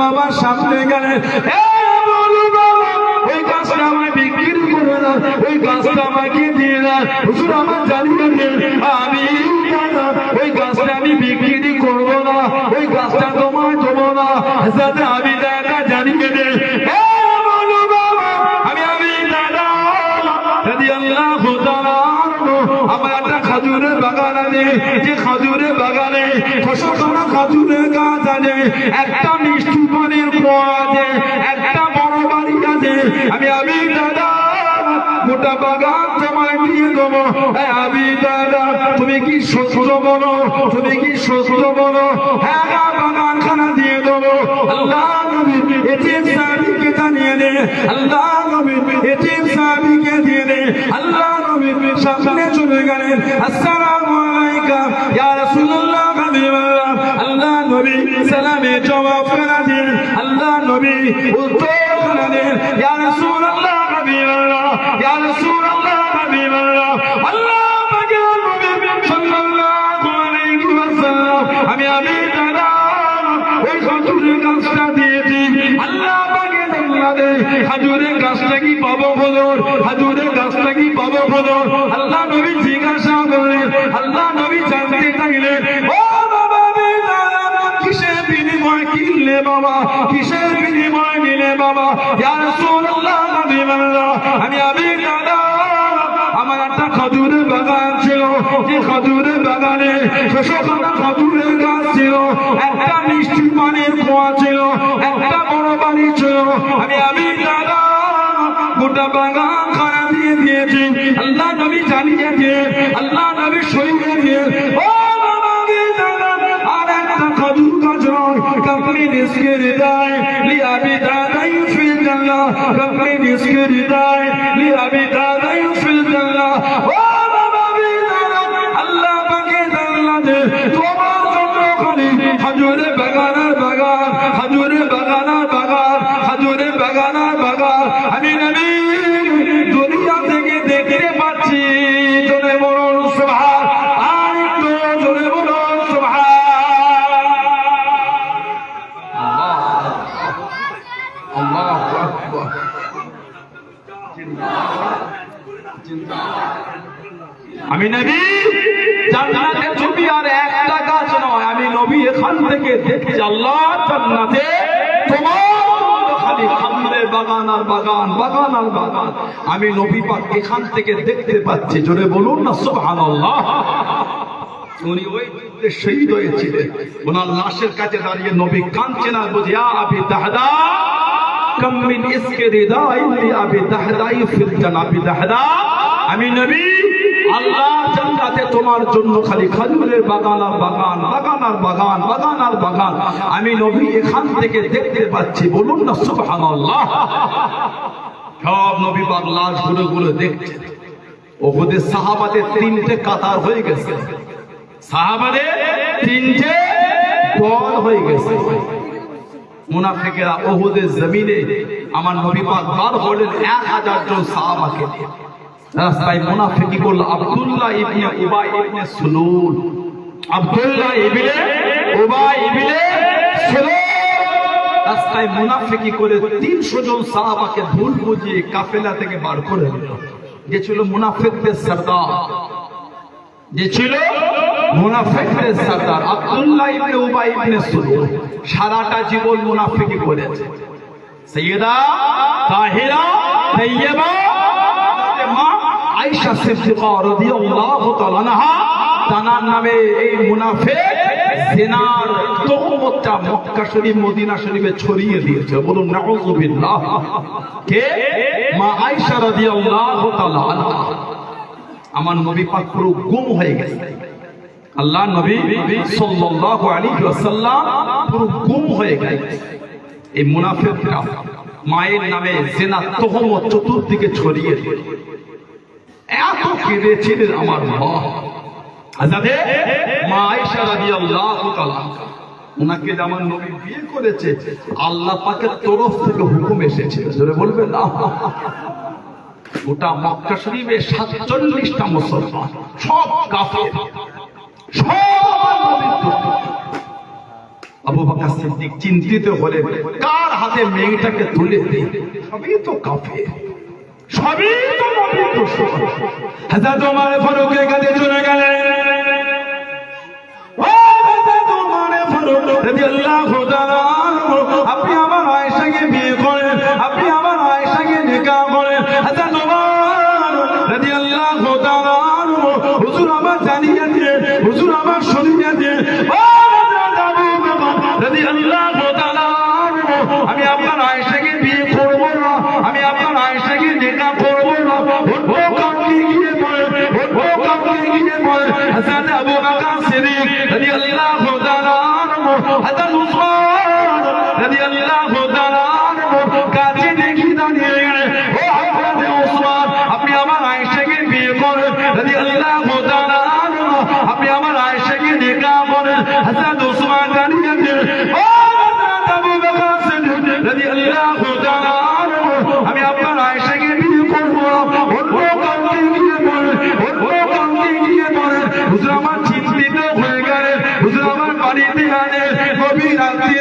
আমার সামনে গেলেন, ওই গাছটা আমায় বিক্রি করে না, ওই গাছটা আমাকে দিয়ে না। হুজুর আমার জানিয়ে দেন, আমি ওই গাছটা আমি বিক্রি করবো না, ওই গাছটা তোমার দেবো না। যাতে আমি দাদা জানিয়ে দেন, আমার একটা খাজুরের বাগান আছে, যে খাজুরের বাগানে 600 খাজুরের গাছ আছে, একটা মিষ্টি পানির কুয়া আছে, একটা বড় বাড়ি আছে। আমি দাদা গোটা বাগান তোমায় দিয়ে দেবো। আমি দাদা তুমি কি সত্য বলো, তুমি কি সত্য বলো? হ্যাঁ বাগান খানা দিয়ে দেবো। আল্লাহ নবী এতিম সাহাবীকে জানিয়ে দে, আল্লাহ নবী এতিম সাহাবীকে দিয়ে দে। আল্লাহ নবী সামনে চলে গেলেন, আসসালামু আলাইকা ইয়া রাসূলুল্লাহ হাবিবাল্লাহ। আল্লাহ নবী সালামে জবাব করে দেন, আল্লাহ নবী উত্তর করে দেন, ইয়া রাসূলুল্লাহ হাবিবাল্লাহ, ইয়া রাসূলুল্লাহ হাবিবাল্লাহ। আল্লাহ পাকের নবী সাল্লাল্লাহু আলাইহি ওয়াসাল্লাম আমি দাদা ওই খাজুরের গাছটা দিয়েছি। আল্লাহ পাকে জান্নাতে খাজুরের গাছটা কি পাবো বলুন, খাজুরের গাছটা কি পাবো বলুন? আল্লাহ নবী জিজ্ঞাসা করলেন, আল্লাহ নবী জানতে চাইলেন, ও বাবা কিসের বিনিময় কিনলে বাবা, কিসের বিনিময় নিলে বাবা? ইয়া রাসূলুল্লাহ হাবিবাল্লাহ আমি দাদা আমার একটা খাজুরের বাগান ছিল, যে খাজুরের বাগানে 600 খাজুরের গাছ ছিল, একটা মিষ্টি পানির কুয়া ছিল, একটা বড় বাড়ি ছিল। আমি দাদা গোটা বাগান খানা দিয়ে দিয়েছি। আল্লাহ নবী জানিয়ে দিয়ে, আল্লাহ নবী সইয়ে দিয়ে, ও বাবা দাদা আর একটা খাজুর গাছ নয়, কাকলি নিষ্কে হৃদয় লিয়াবি দাদাই ফিল জান্নাহ, কাকলি নিষ্কে হৃদয় লিয়াবি দাদাই ফিল জান্নাহ। ও বাবা দাদা আল্লাহ পাকে জান্নাতে তোমার জন্য খালি খাজুরের বাগানের বাগান, খাজুরের বাগানের বাগান, খাজুরের বাগানের বাগান। আমি নবী দুনিয়া থেকে দেখতে পাচ্ছি। জোরে বলুন সুবহান, আর একটু জোরে বলুন সুবহান। আল্লাহু আকবার। আমি নবী জান্নাতে ছবি আর একটা গাছ নয়, আমি নবী এখান থেকে দেখি আল্লাহ জান্নাতে তোমার খালি খাজুরের বাগান আর বাগান, বাগান আর বাগান। আমি নবী পাক এখান থেকে দেখতে পাচ্ছি। জোরে বলুন না সুবহানাল্লাহ। উনি ওই যুদ্ধে শহীদ হয়েছিলেন, ওনার লাশের কাছে দাঁড়িয়ে নবী কাঁদছেন আর বলছে, ইয়া আবি দাহদা কাম মিন ইসকে রিদাই লি আবি দাহদাই ফিল জানাবি দাহদা। আমি নবী আল্লাহ জান্নাতে তোমার জন্য খালি খাজুরের বাগান আর বাগান, বাগান আর বাগান, বাগান আর বাগান। আমি নবী এখান থেকে দেখতে পাচ্ছি। বলুন না সুবহানাল্লাহ। সব নবী পাক লাশ ঘুরে ঘুরে দেখছেন। ওহুদের সাহাবাদের 3টে কাতার হয়ে গেছে, সাহাবাদের 3টে দল হয়ে গেছে। মুনাফিকেরা ওহুদের জমিনে আমার নবী পাক বার হলেন 1000 জন সাহাবাকে নিয়ে। রাস্তায় মুনাফিকি করলো আব্দুল্লাহ ইবনে উবাই ইবনে সুলুল, আব্দুল্লাহ ইবনে উবাই ইবনে সুলুল রাস্তায় মুনাফিকি করে 300 জন সাহাবাকে ভুল বুঝিয়ে কাফেলা থেকে বার করে দিল। যে ছিল মুনাফিকদের সরদার, যে ছিল মুনাফিকদের সরদার আব্দুল্লাহ ইবনে উবাই ইবনে সুলুল সারাটা জীবন মুনাফিকি করেছে। সাইয়্যিদা তাহিরা তাইয়্যিবা মা আয়েশা সিদ্দিকা রাদিয়াল্লাহু তাআলা আনহা তানার নামে এই মুনাফিক জিনার তহমতটা মক্কা শরীফ মদিনা শরীফে ছড়িয়ে দিয়েছে। বলুন নাউযুবিল্লাহ। কে? মা আয়েশা রাদিয়াল্লাহু তাআলা আনহা। আমার নবী পাক পুরো গুম হয়ে গেছে। আল্লাহ নবী সাল্লাল্লাহু আলাইহি ওয়াসাল্লাম পুরো গুম হয়ে গেছে। এই মুনাফিকরা মায়ের নামে জিনা তহমত চতুর্দিকে ছড়িয়ে দিল। এত কেঁদেছিলেন আমার মা হযরতে মা আয়েশা রাদিয়াল্লাহু তাআলা। উনাকে যেমন নবী বিয়ে করেছে, আল্লাহ পাকের তরফ থেকে হুকুম এসেছে। জোরে বলবেন না। গোটা মক্কা শরীফে 47টা মুসলমান, সব কাফের, সব নবীর আবু বকর সিদ্দিক চিন্তিত হলেন, কার হাতে মেয়েটাকে তুলে দেই? সবই তো কাফের, সবই তো নবীর দুশমন। হযরত ওমর ফারুকের কাছে চলে গেলেন। ও হযরত ওমর ফারুক রাদিয়াল্লাহু তাআলা, আপনি আমার আয়েশাকে বিয়ে করেন, আপনি আমার আয়েশাকে নিকাহ করেন। হযরত ওমর রাদিয়াল্লাহু তাআলা, হুজুর আমার জানিয়ে দিয়ে, হুজুর আমার শুনিয়ে দিয়ে, ও হযরত আবু বকর রাদিয়াল্লাহু তাআলা, আমি আপনার আয়েশাকে বিয়ে করব না, আমি আপনার আয়েশাকে নিকাহ করব না। ও কাউকে গিয়ে বলে, ও কাউকে গিয়ে বলে, হযরত আবু বকর সিদ্দিক রাদিয়াল্লাহু তাআলা, হযরত উসমান রাদিয়াল্লাহু তাআলা কাছে দেখি দাঁড়িয়ে গেলেন। ও হযরত উসমান, আপনি আমার আয়েশাকে বিয়ে করেন রাদিয়াল্লাহু তাআলা, আপনি আমার আয়েশাকে নিকাহ করেন। হযরত উসমান দাঁড়িয়ে গেলেন। ও হযরত আবু বকর সিদ্দিক রাদিয়াল্লাহু তাআলা, আমি আপনার আয়েশাকে বিয়ে করব না। অন্য কাউকে গিয়ে বলেন, অন্য কাউকে গিয়ে বলেন। হুজুর আমার চিন্তিত হয়ে গেলেন, হুজুর আমার বাড়িতে আনে গভীর রাতে